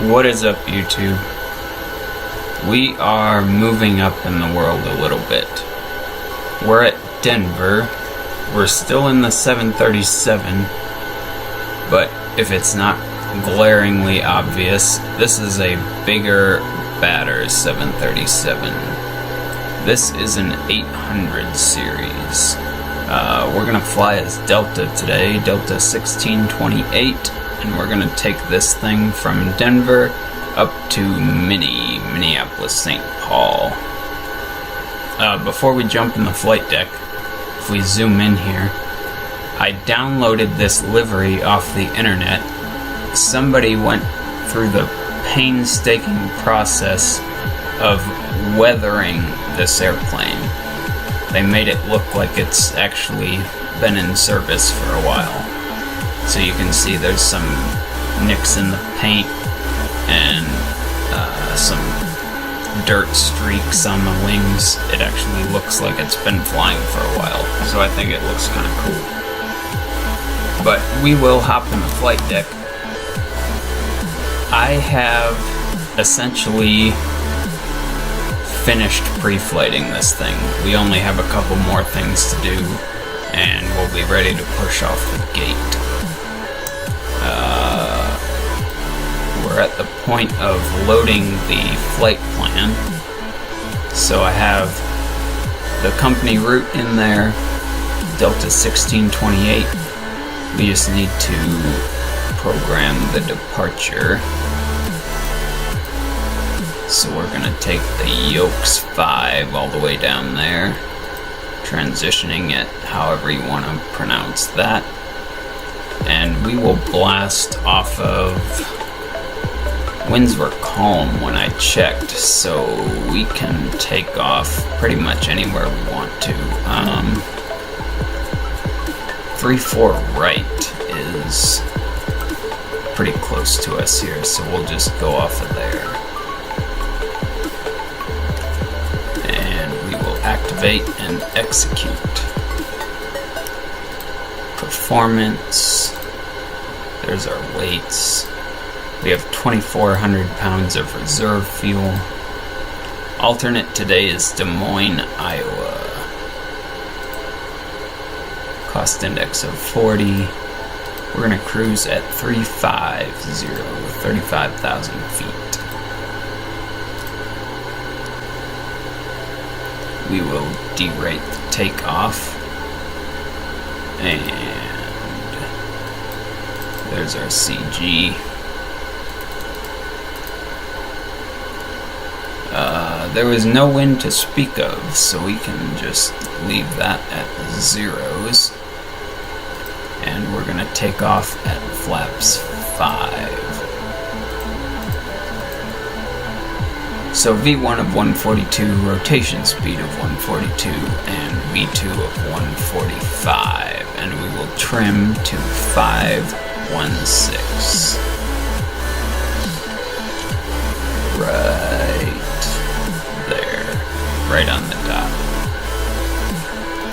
What is up, YouTube? We are moving up in the world a little bit. We're at Denver. We're still in the 737, but if it's not glaringly obvious, this is a bigger, badder 737. This is an 800 series. We're gonna fly as Delta today, Delta 1628. And we're gonna take this thing from Denver up to Minney, Minneapolis, St. Paul. Before we jump in the flight deck, if we zoom in here, I downloaded this livery off the internet. Somebody went through the painstaking process of weathering this airplane. They made it look like it's actually been in service for a while. So you can see there's some nicks in the paint and some dirt streaks on the wings. It actually looks like it's been flying for a while, so I think it looks kind of cool. But we will hop in the flight deck. I have essentially finished pre-flighting this thing. We only have a couple more things to do, and we'll be ready to push off the gate. We're at the point of loading the flight plan. So I have the company route in there, Delta 1628. We just need to program the departure. So we're gonna take the Yokes 5 all the way down there, transitioning it however you want to pronounce that. And we will blast off of... Winds were calm when I checked, so we can take off pretty much anywhere we want to. 3-4 right is pretty close to us here, so we'll just go off of there. And we will activate and execute. Performance. There's our weights. We have 2,400 pounds of reserve fuel. Alternate today is Des Moines, Iowa. Cost index of 40. We're gonna cruise at 350, 35,000 feet. We will derate the takeoff. And there's our CG. There was no wind to speak of, so we can just leave that at zeros. And we're gonna take off at flaps 5. So V1 of 142, rotation speed of 142, and V2 of 145. And we will trim to 516. Right there, right on the dot.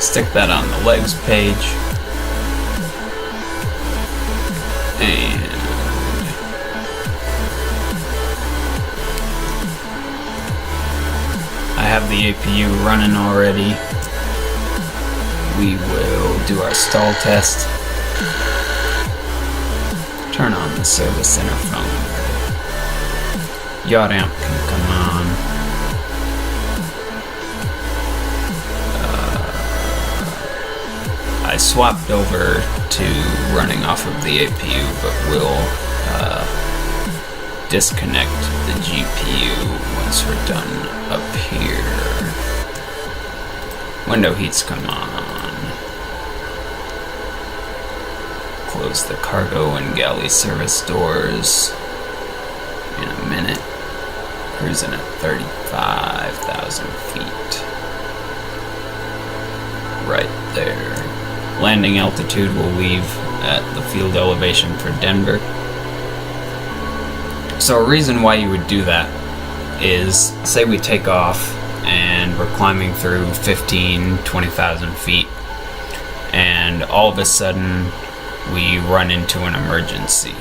Stick that on the legs page. And I have the APU running already. We will do our stall test. Turn on the service center phone. Yacht amp can come on. I swapped over to running off of the APU, but we'll disconnect the GPU once we're done up here. Window heats come on. Close the cargo and galley service doors in a minute. Cruising at 35,000 feet. Right there. Landing altitude will leave at the field elevation for Denver. So a reason why you would do that is, say we take off and we're climbing through 20,000 feet, and all of a sudden we run into an emergency.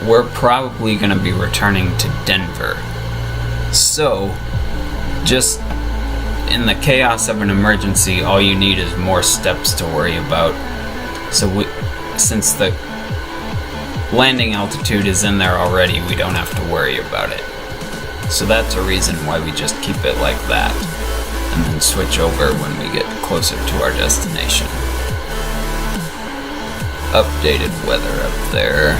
we're probably going to be returning to Denver. So, just in the chaos of an emergency, all you need is more steps to worry about. So since the landing altitude is in there already, we don't have to worry about it. So that's a reason why we just keep it like that, and then switch over when we get closer to our destination. Updated weather up there.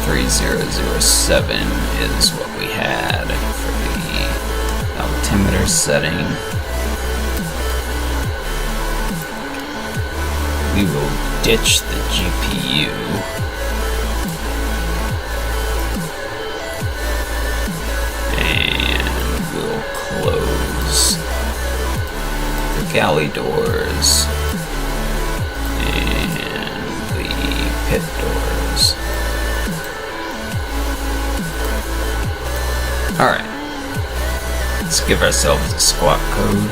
3007 is what we had for the altimeter setting. We will ditch the GPU. And we'll close the galley doors and the pit doors. Alright, let's give ourselves a squawk code.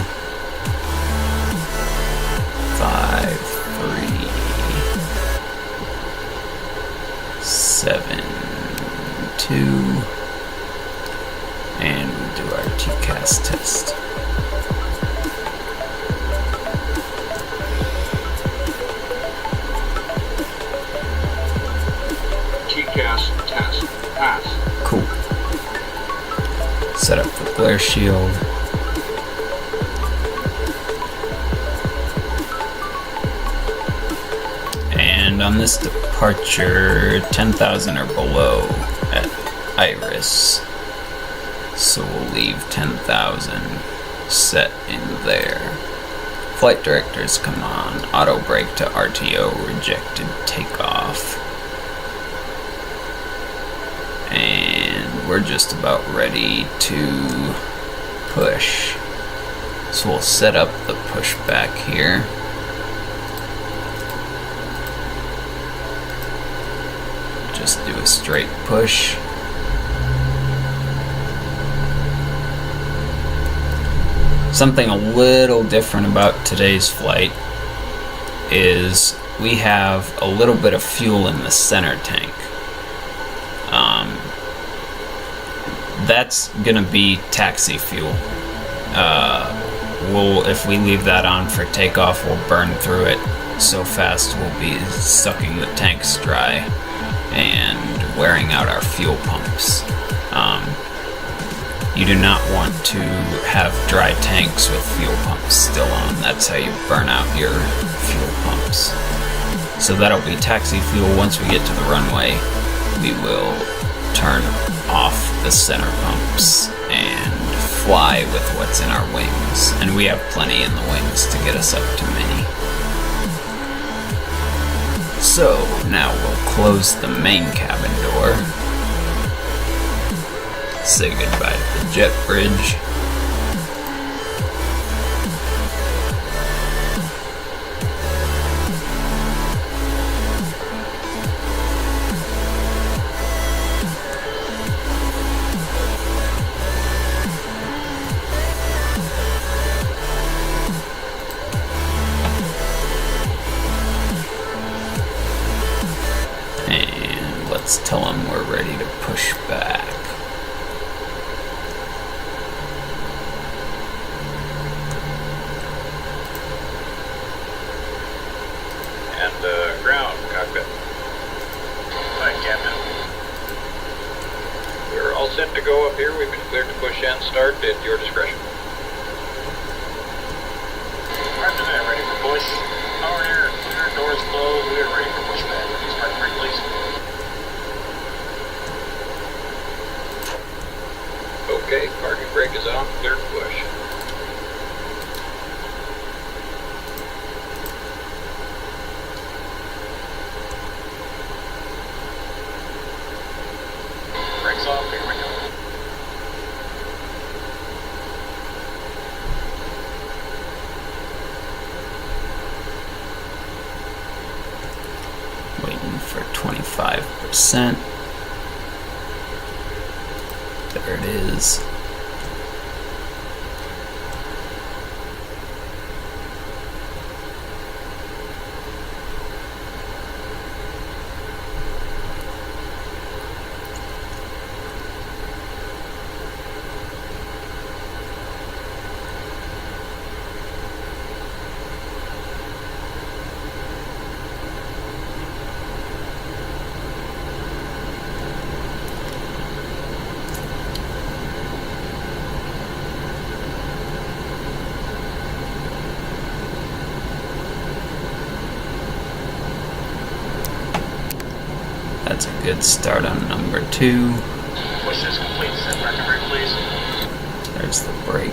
5372, and we'll do our TCAS test. TCAS test pass. Cool. Set up the glare shield. And on this departure, 10,000 or below at Iris. So we'll leave 10,000 set in there. Flight directors come on. Auto brake to RTO, rejected takeoff. And we're just about ready to push. So we'll set up the pushback here. Just do a straight push. Something a little different about today's flight is we have a little bit of fuel in the center tank. That's gonna be taxi fuel. If we leave that on for takeoff, we'll burn through it so fast we'll be sucking the tanks dry and wearing out our fuel pumps. You do not want to have dry tanks with fuel pumps still on. That's how you burn out your fuel pumps. So that'll be taxi fuel. Once we get to the runway, we will turn off the center pumps and fly with what's in our wings. And we have plenty in the wings to get us up to Minney. So now we'll close the main cabin door. Say goodbye to the jet bridge. And let's tell them we're ready to push back. Ground, cockpit. Hi, Captain. We're all set to go up here. We've been cleared to push and start at your discretion. Roger that, ready for push. Power and air, clear, doors closed. We are ready for pushback. Please start three, please. Okay, parking brake is on, clear to push. Off, here we go. Waiting for 25%. There it is. That's a good start on number 2. Push this complete. Set parking brake, please. There's the brake.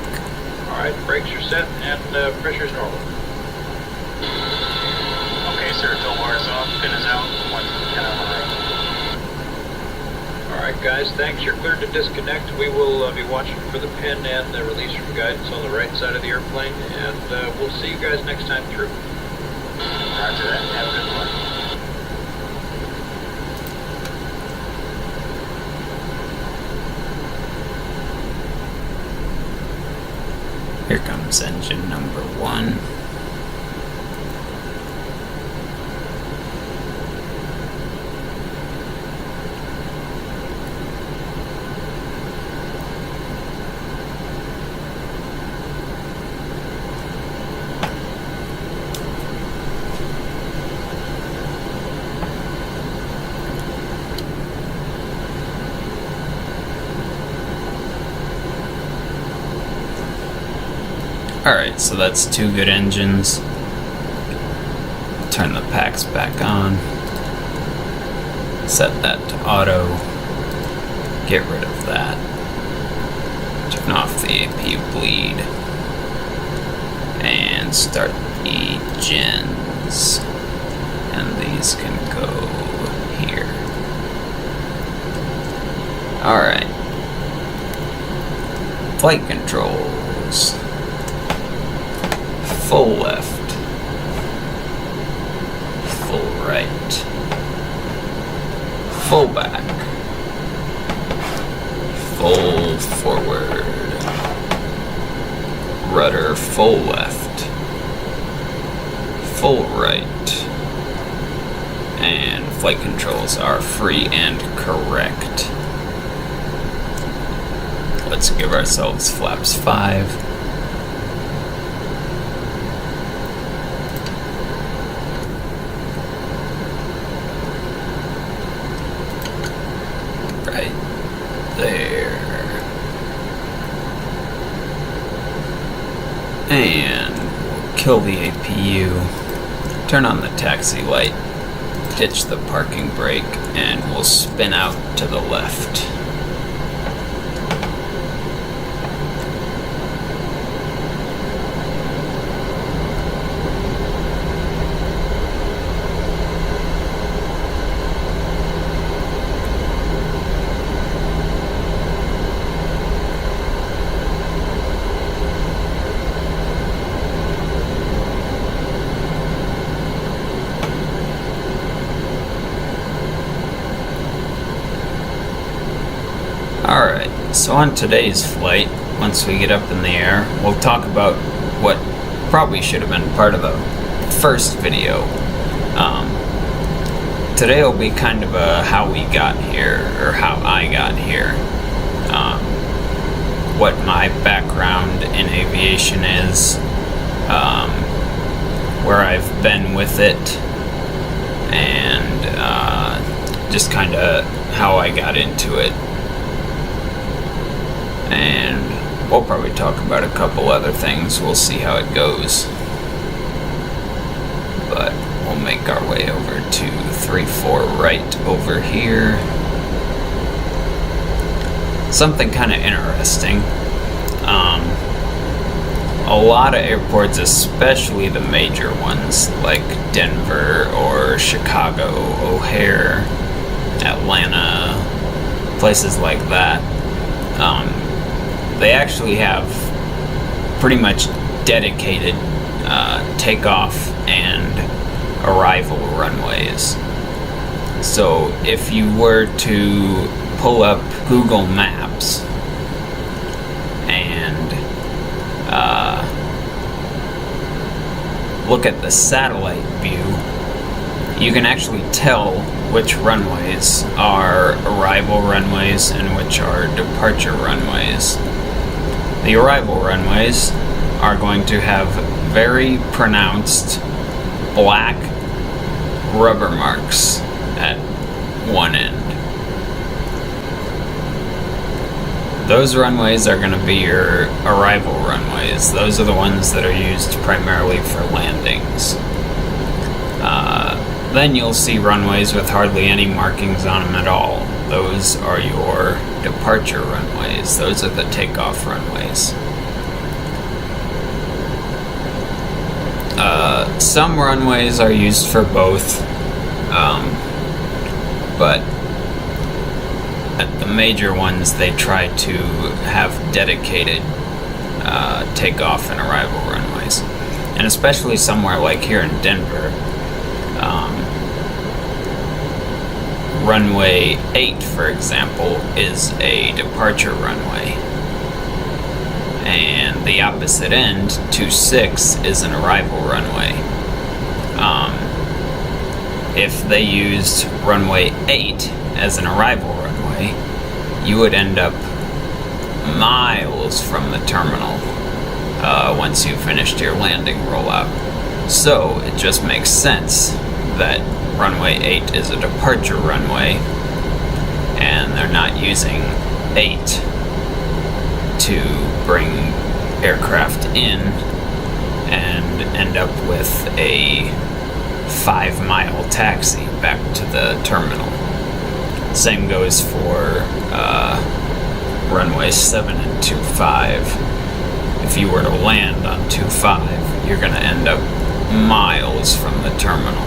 Alright, brakes are set and pressure's normal. Okay, sir. Tow bar is off. Pin is out. Point to the pin on the right. Alright guys, thanks. You're cleared to disconnect. We will be watching for the pin and the release from guidance on the right side of the airplane, and we'll see you guys next time through. Roger that. Have a good one. Here comes engine number 1. Alright, so that's 2 good engines. Turn the packs back on. Set that to auto. Get rid of that. Turn off the APU bleed. And start the gens. And these can go here. Alright. Flight controls. Full left, full right, full back, full forward, rudder full left, full right, and flight controls are free and correct. Let's give ourselves flaps 5. There. And we'll kill the APU, turn on the taxi light, ditch the parking brake, and we'll spin out to the left. Alright, so on today's flight, once we get up in the air, we'll talk about what probably should have been part of the first video. Today will be kind of a how we got here, or how I got here. What my background in aviation is, where I've been with it, and just kind of how I got into it. And we'll probably talk about a couple other things. We'll see how it goes. But we'll make our way over to 3-4 right over here. Something kind of interesting. A lot of airports, especially the major ones like Denver or Chicago, O'Hare, Atlanta, places like that, they actually have pretty much dedicated takeoff and arrival runways. So if you were to pull up Google Maps and look at the satellite view, you can actually tell which runways are arrival runways and which are departure runways. The arrival runways are going to have very pronounced black rubber marks at one end. Those runways are going to be your arrival runways. Those are the ones that are used primarily for landings. Then you'll see runways with hardly any markings on them at all. Those are your departure runways. Those are the takeoff runways. Some runways are used for both, but at the major ones they try to have dedicated takeoff and arrival runways. And especially somewhere like here in Denver, runway 8, for example, is a departure runway. And the opposite end, 26, is an arrival runway. If they used runway 8 as an arrival runway, you would end up miles from the terminal once you finished your landing rollout. So it just makes sense that runway 8 is a departure runway, and they're not using 8 to bring aircraft in and end up with a 5-mile taxi back to the terminal. Same goes for runway 7 and 25. If you were to land on 25, you're going to end up miles from the terminal.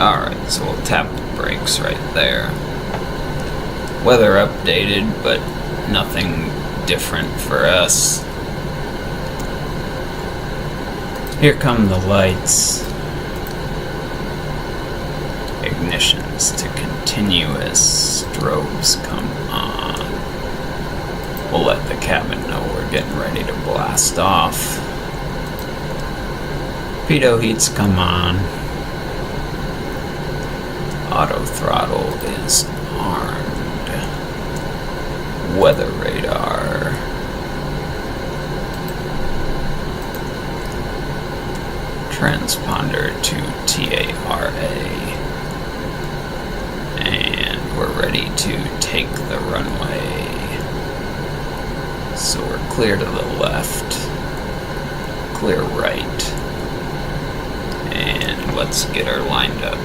Alright, so we'll tap the brakes right there. Weather updated, but nothing different for us. Here come the lights. Ignitions to continuous. Strobes come on. We'll let the cabin know we're getting ready to blast off. Pitot heats come on. Auto throttle is armed. Weather radar. Transponder to TARA. And we're ready to take the runway. So we're clear to the left. Clear right. And let's get her lined up.